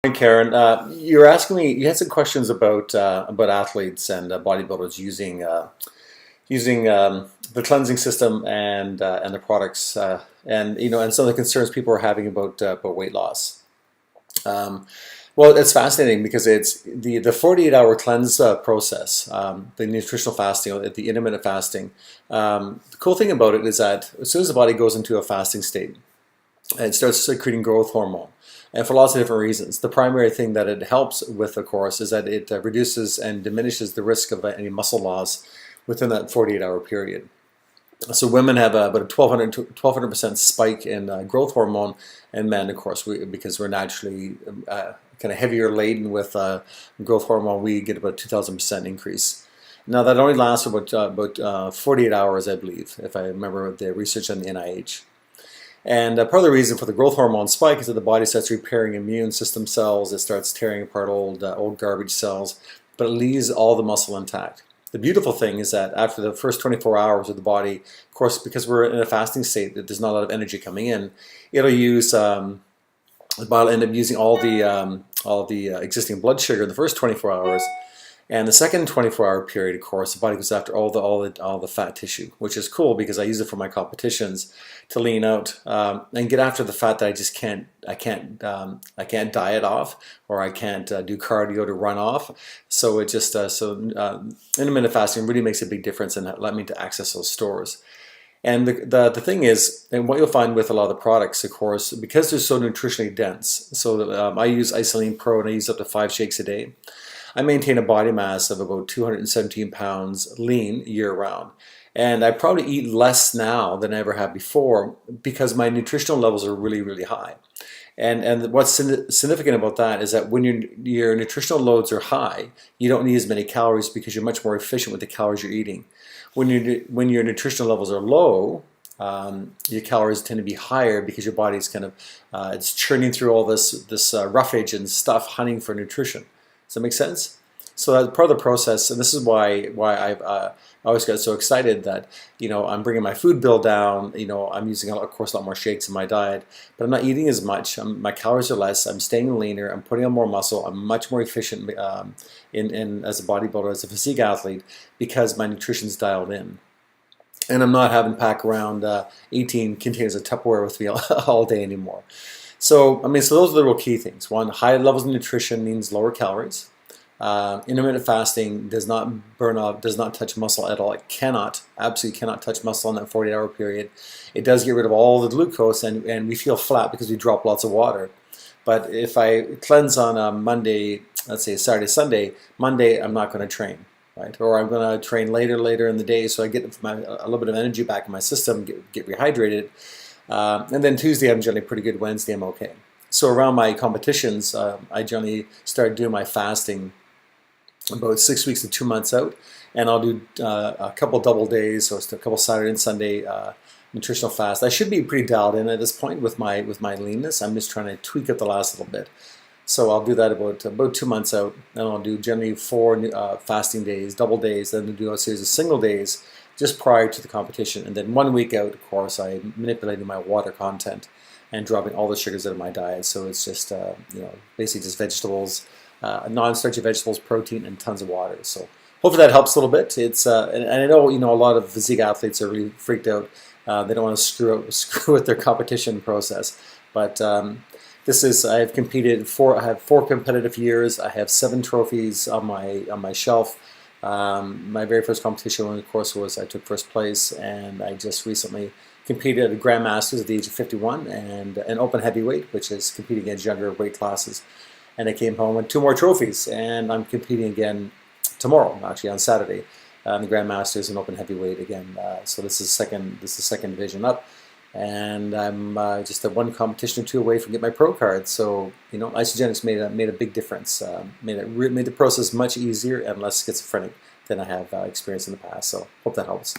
Morning, Karen. You were asking me. You had some questions about athletes and bodybuilders using the cleansing system and the products, and and some of the concerns people are having about weight loss. Um, well, it's fascinating because it's the 48-hour cleanse process, the nutritional fasting, or the intermittent fasting. The cool thing about it is that as soon as the body goes into a fasting state, it starts secreting growth hormone, and for lots of different reasons. The primary thing that it helps with, of course, is that it reduces and diminishes the risk of any muscle loss within that 48-hour period. So women have about a 1200% spike in growth hormone, and men, of course, because we're naturally kind of heavier laden with growth hormone, we get about 2000% increase. Now that only lasts for about 48 hours, I believe, if I remember the research on the NIH. And part of the reason for the growth hormone spike is that the body starts repairing immune system cells. It starts tearing apart old garbage cells, but it leaves all the muscle intact. The beautiful thing is that after the first 24 hours of the body, of course, because we're in a fasting state, that there's not a lot of energy coming in, it'll use the body will end up using all the existing blood sugar in the first 24 hours. And the second 24-hour period, of course, the body goes after all the fat tissue, which is cool because I use it for my competitions to lean out and get after the fat that I can't diet off, or I can't do cardio to run off. So it just intermittent fasting really makes a big difference and let me to access those stores. And the thing is, and what you'll find with a lot of the products, of course, because they're so nutritionally dense. So I use Isolene Pro and I use up to 5 shakes a day. I maintain a body mass of about 217 pounds lean year-round. And I probably eat less now than I ever have before because my nutritional levels are really, really high. And what's significant about that is that when your nutritional loads are high, you don't need as many calories because you're much more efficient with the calories you're eating. When your nutritional levels are low, your calories tend to be higher because your body's kind of it's churning through all this roughage and stuff, hunting for nutrition. Does that make sense? So that's part of the process, and this is why I've always got so excited that I'm bringing my food bill down. I'm using, of course, a lot more shakes in my diet, but I'm not eating as much. My calories are less. I'm staying leaner. I'm putting on more muscle. I'm much more efficient in as a bodybuilder, as a physique athlete, because my nutrition's dialed in. And I'm not having to pack around 18 containers of Tupperware with me all day anymore. So, so those are the real key things. One, high levels of nutrition means lower calories. Intermittent fasting does not burn off, does not touch muscle at all. It absolutely cannot touch muscle in that 48-hour period. It does get rid of all the glucose, and we feel flat because we drop lots of water. But if I cleanse on a Monday, let's say Saturday, Sunday, Monday I'm not going to train, right? Or I'm going to train later in the day, so I get a little bit of energy back in my system, get rehydrated. And then Tuesday I'm generally pretty good. Wednesday I'm okay. So around my competitions, I generally start doing my fasting about 6 weeks to 2 months out, and I'll do a couple double days, so it's a couple Saturday and Sunday nutritional fast. I should be pretty dialed in at this point with my leanness. I'm just trying to tweak it the last little bit. So I'll do that about 2 months out, and I'll do generally 4 fasting days, double days, then I'll do a series of single days just prior to the competition, and then 1 week out, of course, I'm manipulating my water content and dropping all the sugars out of my diet. So it's just basically just vegetables, non-starchy vegetables, protein, and tons of water. So hopefully that helps a little bit. It's and I know a lot of physique athletes are really freaked out. They don't want to screw with their competition process, but this is, I've competed I have 4 competitive years. I have 7 trophies on my shelf. My very first competition, of course, was I took first place, and I just recently competed at the Grandmasters at the age of 51 and an open heavyweight, which is competing against younger weight classes. And I came home with 2 more trophies, and I'm competing again tomorrow, actually on Saturday, the Grandmasters and open heavyweight again. So this is second division up, and I'm just 1 competition or 2 away from getting my pro card. So Isogenics made a big difference. Made the process much easier and less schizophrenic than I have experienced in the past. So hope that helps.